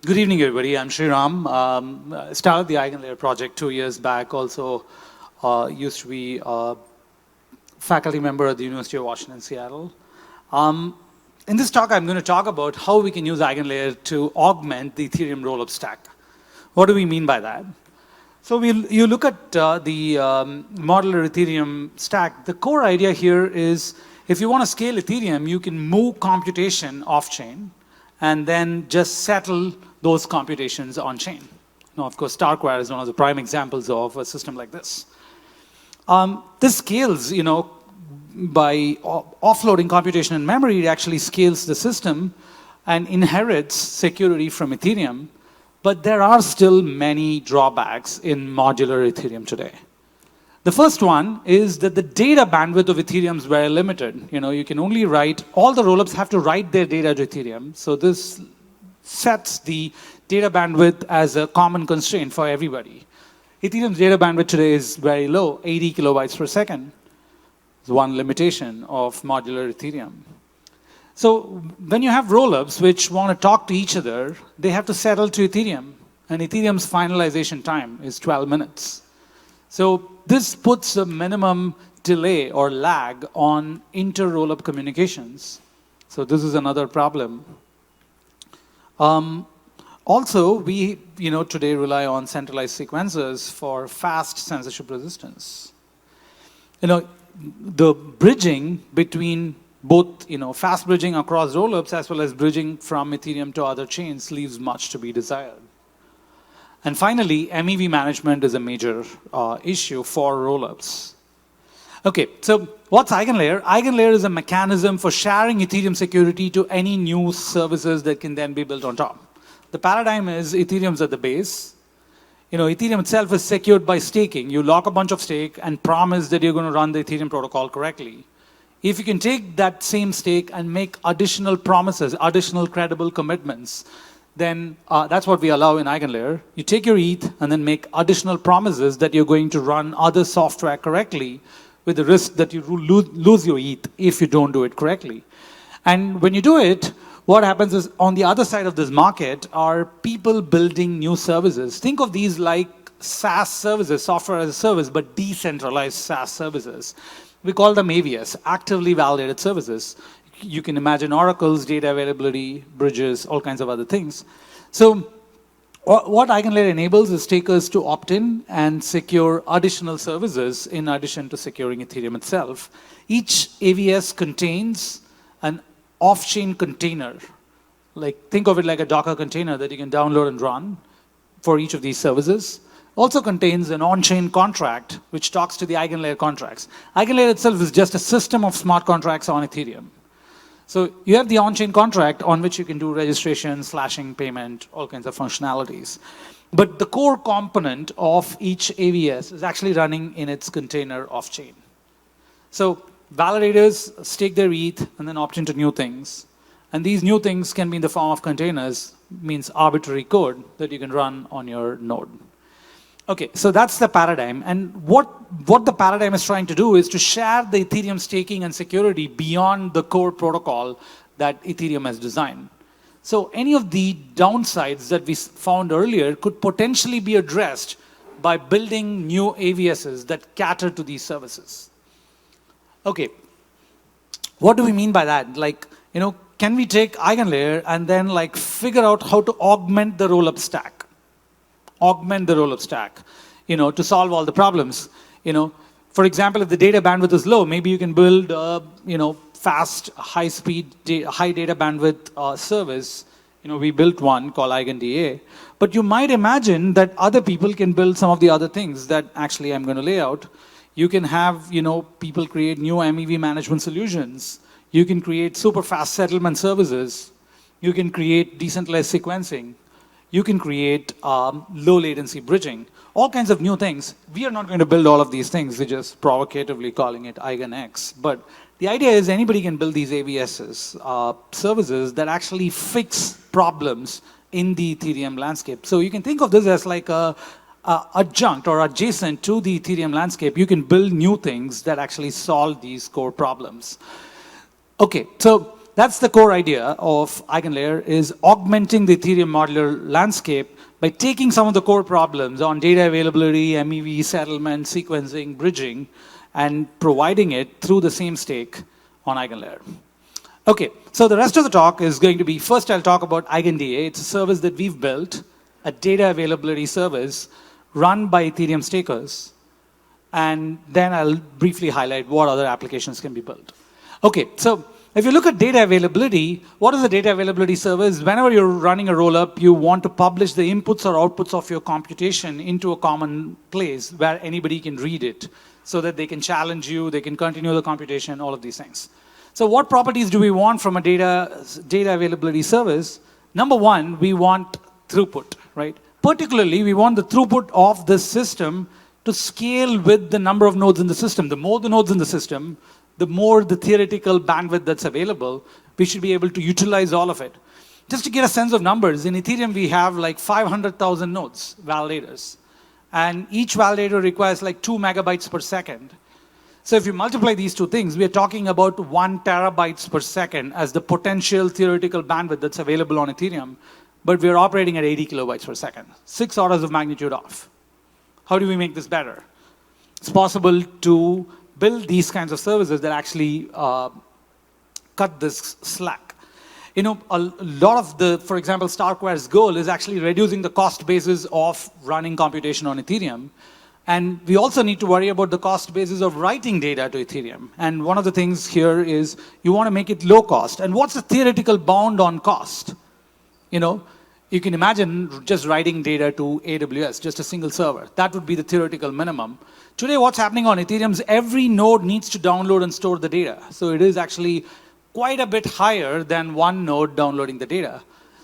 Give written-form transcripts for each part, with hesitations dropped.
Good evening, everybody. I'm Sreeram. Started the EigenLayer project 2 years back. Also used to be a faculty member at the University of Washington, Seattle. In this talk, I'm going to talk about how we can use EigenLayer to augment the Ethereum Rollup stack. What do we mean by that? So you look at the modular Ethereum stack. The core idea here is if you want to scale Ethereum, you can move computation off-chain and then just settle those computations on-chain. Now, of course, Starkware is one of the prime examples of a system like this. This scales, by offloading computation in memory, it actually scales the system and inherits security from Ethereum. But there are still many drawbacks in modular Ethereum today. The first one is that the data bandwidth of Ethereum is very limited. You can only write, all the rollups have to write their data to Ethereum. So this sets the data bandwidth as a common constraint for everybody. Ethereum's data bandwidth today is very low, 80 kilobytes per second. It's one limitation of modular Ethereum. So when you have rollups which want to talk to each other, they have to settle to Ethereum. And Ethereum's finalization time is 12 minutes. So this puts a minimum delay or lag on inter-rollup communications. So this is another problem. Also, we today rely on centralized sequencers for fast censorship resistance. The bridging between both fast bridging across rollups as well as bridging from Ethereum to other chains leaves much to be desired. And finally, MEV management is a major issue for rollups. Okay, so what's EigenLayer? EigenLayer is a mechanism for sharing Ethereum security to any new services that can then be built on top. The paradigm is Ethereum's at the base. Ethereum itself is secured by staking. You lock a bunch of stake and promise that you're going to run the Ethereum protocol correctly. If you can take that same stake and make additional promises, additional credible commitments, then that's what we allow in EigenLayer. You take your ETH and then make additional promises that you're going to run other software correctly with the risk that you lose your ETH if you don't do it correctly. And when you do it, what happens is on the other side of this market are people building new services. Think of these like SaaS services, software as a service, but decentralized SaaS services. We call them AVS, actively validated services. You can imagine oracles, data availability, bridges, all kinds of other things. So what EigenLayer enables is takers to opt in and secure additional services in addition to securing Ethereum itself. Each AVS contains an off-chain container. Think of it like a Docker container that you can download and run for each of these services. Also contains an on-chain contract which talks to the EigenLayer contracts. EigenLayer itself is just a system of smart contracts on Ethereum. So you have the on-chain contract on which you can do registration, slashing, payment, all kinds of functionalities. But the core component of each AVS is actually running in its container off-chain. So validators stake their ETH and then opt into new things. And these new things can be in the form of containers, means arbitrary code that you can run on your node. Okay, so that's the paradigm. And what the paradigm is trying to do is to share the Ethereum staking and security beyond the core protocol that Ethereum has designed. So any of the downsides that we found earlier could potentially be addressed by building new AVSs that cater to these services. Okay, what do we mean by that? Can we take EigenLayer and then figure out how to augment the rollup stack? Augment the rollup stack, to solve all the problems. For example, if the data bandwidth is low, maybe you can build fast, high-speed, high data bandwidth service. We built one called EigenDA. But you might imagine that other people can build some of the other things that actually I'm going to lay out. You can have people create new MEV management solutions. You can create super fast settlement services. You can create decentralized sequencing. You can create low latency bridging, all kinds of new things. We are not going to build all of these things. We're just provocatively calling it EigenX. But the idea is anybody can build these AVSs, services that actually fix problems in the Ethereum landscape. So you can think of this as like a adjunct or adjacent to the Ethereum landscape. You can build new things that actually solve these core problems. Okay, so that's the core idea of EigenLayer, is augmenting the Ethereum modular landscape by taking some of the core problems on data availability, MEV, settlement, sequencing, bridging, and providing it through the same stake on EigenLayer. Okay, so the rest of the talk is going to be, first I'll talk about EigenDA. It's a service that we've built, a data availability service run by Ethereum stakers. And then I'll briefly highlight what other applications can be built. Okay, so if you look at data availability, what is a data availability service? Whenever you're running a rollup, you want to publish the inputs or outputs of your computation into a common place where anybody can read it so that they can challenge you, they can continue the computation, all of these things. So what properties do we want from a data availability service? Number one, we want throughput, right? Particularly, we want the throughput of the system to scale with the number of nodes in the system. The more the nodes in the system, the more the theoretical bandwidth that's available, we should be able to utilize all of it. Just to get a sense of numbers, in Ethereum we have like 500,000 nodes, validators. And each validator requires like 2 megabytes per second. So if you multiply these two things, we are talking about 1 terabytes per second as the potential theoretical bandwidth that's available on Ethereum. But we're operating at 80 kilobytes per second, 6 orders of magnitude off. How do we make this better? It's possible to build these kinds of services that actually cut this slack. You know, a lot of the, for example, Starkware's goal is actually reducing the cost basis of running computation on Ethereum. And we also need to worry about the cost basis of writing data to Ethereum. And one of the things here is you want to make it low cost. And what's the theoretical bound on cost? You know, you can imagine just writing data to AWS, just a single server. That would be the theoretical minimum. Today, what's happening on Ethereum is every node needs to download and store the data. So it is actually quite a bit higher than one node downloading the data.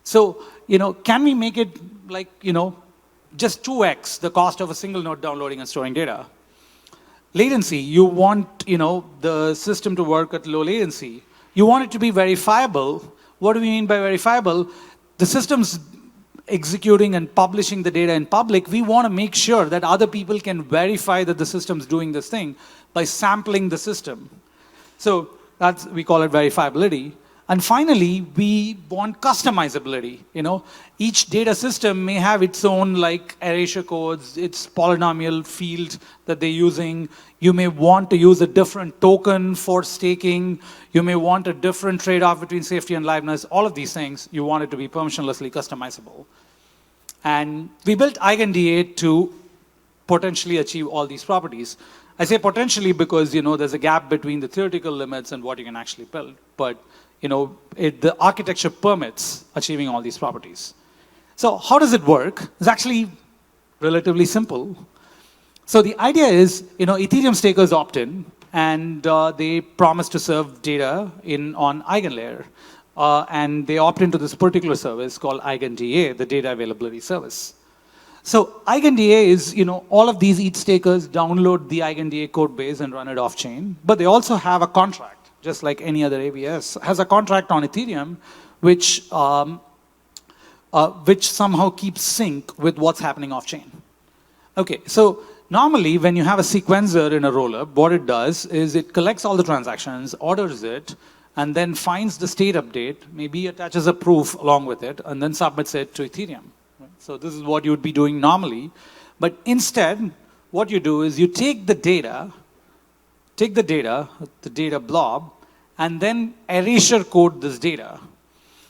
So, you know, can we make it like, you know, just 2x the cost of a single node downloading and storing data? Latency, you want, you know, the system to work at low latency. You want it to be verifiable. What do we mean by verifiable? The system's executing and publishing the data in public. We want to make sure that other people can verify that the system's doing this thing by sampling the system. So that's, we call it verifiability. And finally, we want customizability. You know, each data system may have its own like erasure codes, its polynomial field that they're using. You may want to use a different token for staking. You may want a different trade-off between safety and liveness. All of these things, you want it to be permissionlessly customizable. And we built EigenDA to potentially achieve all these properties. I say potentially because, you know, there's a gap between the theoretical limits and what you can actually build. But you know, the architecture permits achieving all these properties. So how does it work? It's actually relatively simple. So the idea is, you know, Ethereum stakers opt in, and they promise to serve data on EigenLayer. And they opt into this particular service called EigenDA, the data availability service. So EigenDA is, you know, all of these ETH stakers download the EigenDA code base and run it off-chain, but they also have a contract, just like any other ABS, has a contract on Ethereum, which somehow keeps sync with what's happening off-chain. Okay, so normally when you have a sequencer in a rollup, what it does is it collects all the transactions, orders it, and then finds the state update, maybe attaches a proof along with it, and then submits it to Ethereum. So this is what you would be doing normally. But instead, what you do is you take the data blob, and then erasure code this data.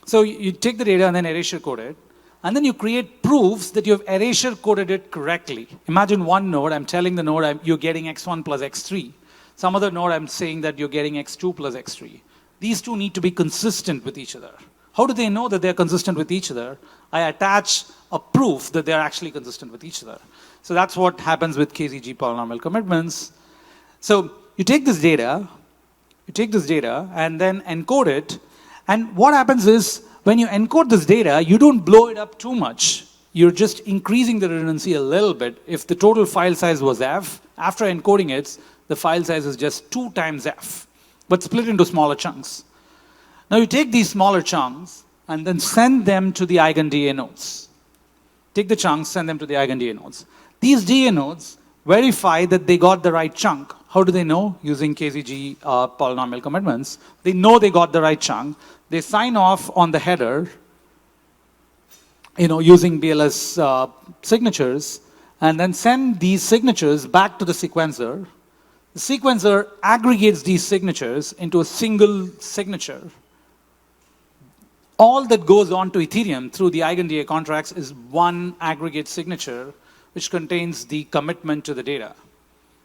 So you take the data and then erasure code it, and then you create proofs that you have erasure coded it correctly. Imagine one node, I'm telling the node you're getting x1 plus x3. Some other node, I'm saying that you're getting x2 plus x3. These two need to be consistent with each other. How do they know that they're consistent with each other? I attach a proof that they're actually consistent with each other. So that's what happens with KZG polynomial commitments. So you take this data and then encode it. And what happens is, when you encode this data, you don't blow it up too much. You're just increasing the redundancy a little bit. If the total file size was f, after encoding it, the file size is just 2 times f, but split into smaller chunks. Now you take these smaller chunks and then send them to the EigenDA nodes. Take the chunks, send them to the EigenDA nodes. These DA nodes verify that they got the right chunk. How do they know? Using KZG polynomial commitments. They know they got the right chunk. They sign off on the header, using BLS signatures, and then send these signatures back to the sequencer. The sequencer aggregates these signatures into a single signature. All that goes on to Ethereum through the EigenDA contracts is one aggregate signature, which contains the commitment to the data.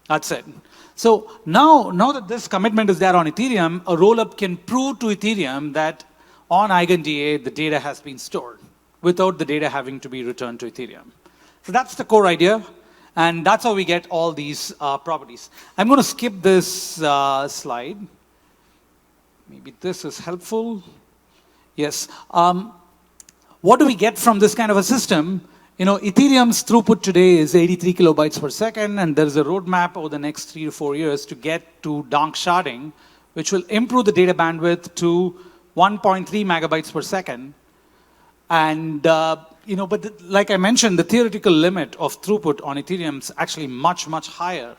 That's it. So now that this commitment is there on Ethereum, a rollup can prove to Ethereum that on EigenDA, the data has been stored without the data having to be returned to Ethereum. So that's the core idea, and that's how we get all these properties. I'm going to skip this slide. Maybe this is helpful. Yes. What do we get from this kind of a system? Ethereum's throughput today is 83 kilobytes per second, and there's a roadmap over the next 3 to 4 years to get to dark sharding, which will improve the data bandwidth to 1.3 megabytes per second. And, like I mentioned, the theoretical limit of throughput on Ethereum is actually much, much higher.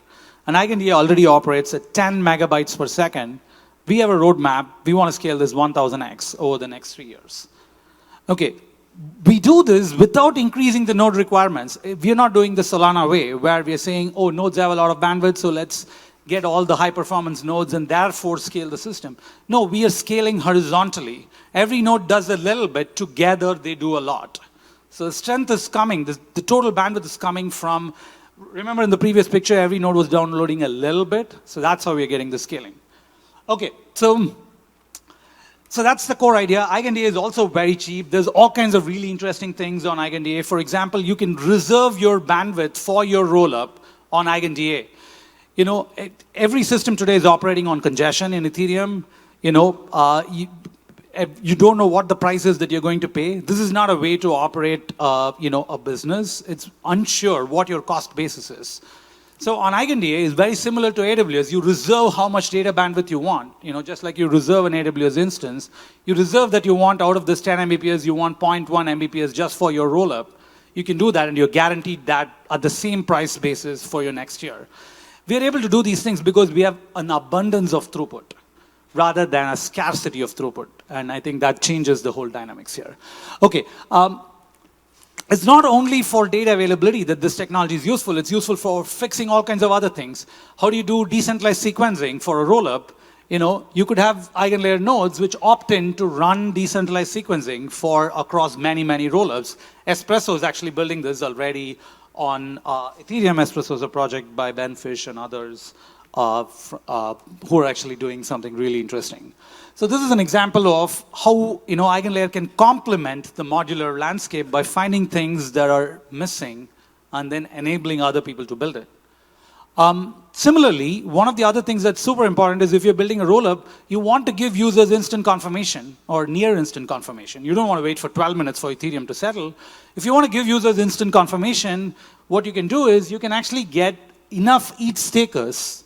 And EigenDA already operates at 10 megabytes per second. We have a roadmap. We want to scale this 1000x over the next 3 years. Okay. We do this without increasing the node requirements. We are not doing the Solana way, where we are saying, oh, nodes have a lot of bandwidth, so let's get all the high-performance nodes and therefore scale the system. No, we are scaling horizontally. Every node does a little bit. Together, they do a lot. So the strength is coming. The total bandwidth is coming from, remember in the previous picture, every node was downloading a little bit. So that's how we are getting the scaling. Okay, so that's the core idea. EigenDA is also very cheap. There's all kinds of really interesting things on EigenDA. For example, you can reserve your bandwidth for your rollup on EigenDA. Every system today is operating on congestion in Ethereum. You don't know what the price is that you're going to pay. This is not a way to operate, a business. It's unsure what your cost basis is. So on EigenDA, it's very similar to AWS. You reserve how much data bandwidth you want. Just like you reserve an AWS instance, you reserve that you want out of this 10 Mbps, you want 0.1 Mbps just for your rollup. You can do that, and you're guaranteed that at the same price basis for your next year. We are able to do these things because we have an abundance of throughput rather than a scarcity of throughput. And I think that changes the whole dynamics here. Okay. It's not only for data availability that this technology is useful. It's useful for fixing all kinds of other things. How do you do decentralized sequencing for a rollup? You could have EigenLayer nodes which opt in to run decentralized sequencing across many, many rollups. Espresso is actually building this already on Ethereum. Espresso is a project by Ben Fish and others who are actually doing something really interesting. So this is an example of how EigenLayer can complement the modular landscape by finding things that are missing and then enabling other people to build it. Similarly, one of the other things that's super important is if you're building a rollup, you want to give users instant confirmation or near instant confirmation. You don't want to wait for 12 minutes for Ethereum to settle. If you want to give users instant confirmation, what you can do is you can actually get enough ETH stakers,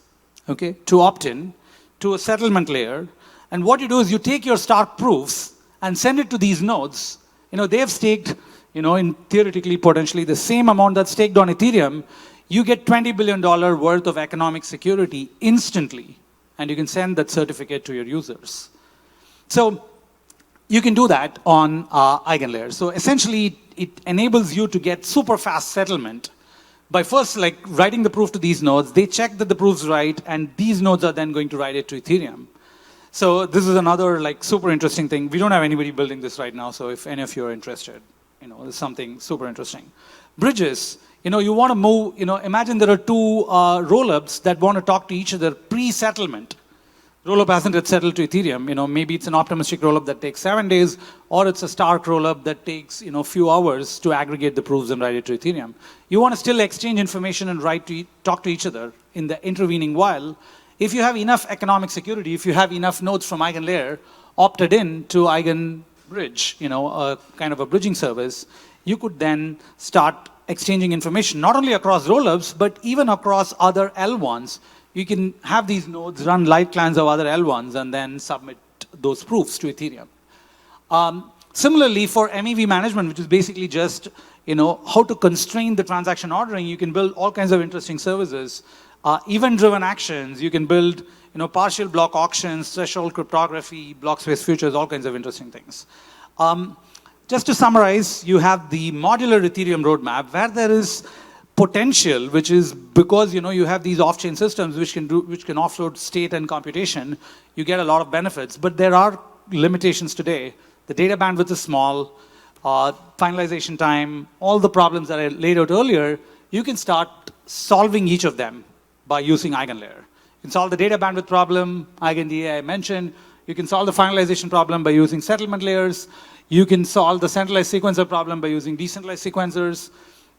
okay, to opt in to a settlement layer. And what you do is you take your start proofs and send it to these nodes. They have staked, in theoretically, potentially the same amount that's staked on Ethereum. You get $20 billion worth of economic security instantly. And you can send that certificate to your users. So you can do that on EigenLayer. So essentially, it enables you to get super fast settlement by first writing the proof to these nodes. They check that the proof's right, and these nodes are then going to write it to Ethereum. So this is another super interesting thing. We don't have anybody building this right now, so if any of you are interested, it's something super interesting. Bridges, you want to move, imagine there are two rollups that want to talk to each other pre-settlement. Rollup hasn't yet settled to Ethereum. Maybe it's an optimistic rollup that takes 7 days, or it's a Stark rollup that takes a few hours to aggregate the proofs and write it to Ethereum. You want to still exchange information and talk to each other in the intervening while. If you have enough economic security, if you have enough nodes from EigenLayer opted in to EigenBridge, a kind of a bridging service, you could then start exchanging information, not only across rollups, but even across other L1s. You can have these nodes run light clients of other L1s and then submit those proofs to Ethereum. Similarly, for MEV management, which is basically just how to constrain the transaction ordering, you can build all kinds of interesting services. Event-driven actions, you can build partial block auctions, threshold cryptography, block space futures, all kinds of interesting things. Just to summarize, you have the modular Ethereum roadmap where there is potential, which is because you have these off-chain systems which can offload state and computation. You get a lot of benefits, but there are limitations today. The data bandwidth is small, finalization time, all the problems that I laid out earlier. You can start solving each of them by using EigenLayer. You can solve the data bandwidth problem, EigenDA I mentioned. You can solve the finalization problem by using settlement layers. You can solve the centralized sequencer problem by using decentralized sequencers,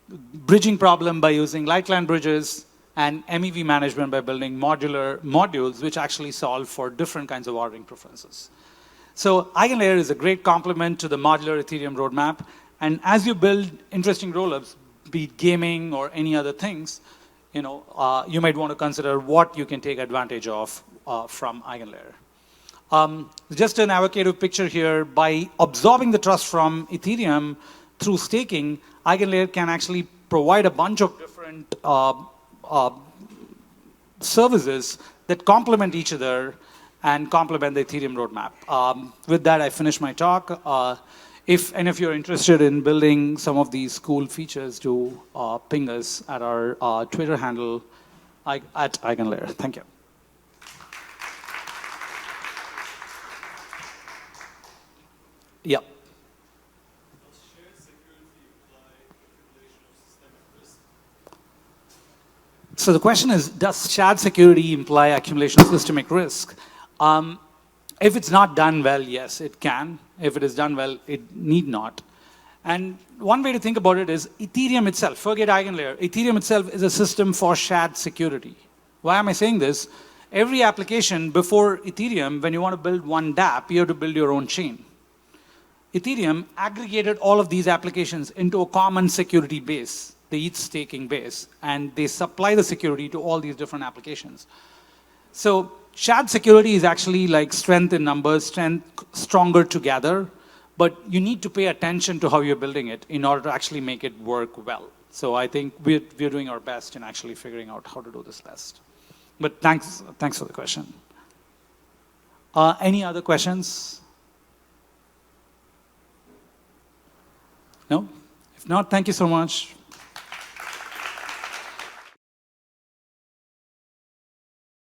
bridging problem by using light-client bridges, and MEV management by building modular modules which actually solve for different kinds of ordering preferences. So EigenLayer is a great complement to the modular Ethereum roadmap. And as you build interesting rollups, be it gaming or any other things, you might want to consider what you can take advantage of from EigenLayer. Just an avocative picture here. By absorbing the trust from Ethereum through staking, EigenLayer can actually provide a bunch of different services that complement each other and complement the Ethereum roadmap. With that, I finish my talk. If any of you are interested in building some of these cool features, do ping us at our Twitter handle at EigenLayer. Thank you. Yeah. Does shared security imply accumulation of systemic risk? So the question is, does shared security imply accumulation of systemic risk? If it's not done well, yes, it can. If it is done well, it need not. And one way to think about it is Ethereum itself, forget EigenLayer, Ethereum itself is a system for shared security. Why am I saying this? Every application before Ethereum, when you want to build one dApp, you have to build your own chain. Ethereum aggregated all of these applications into a common security base, the ETH staking base, and they supply the security to all these different applications. So shared security is actually like strength in numbers, strength stronger together, but you need to pay attention to how you're building it in order to actually make it work well. So I think we're doing our best in actually figuring out how to do this best. But thanks for the question. Any other questions? No? If not, thank you so much.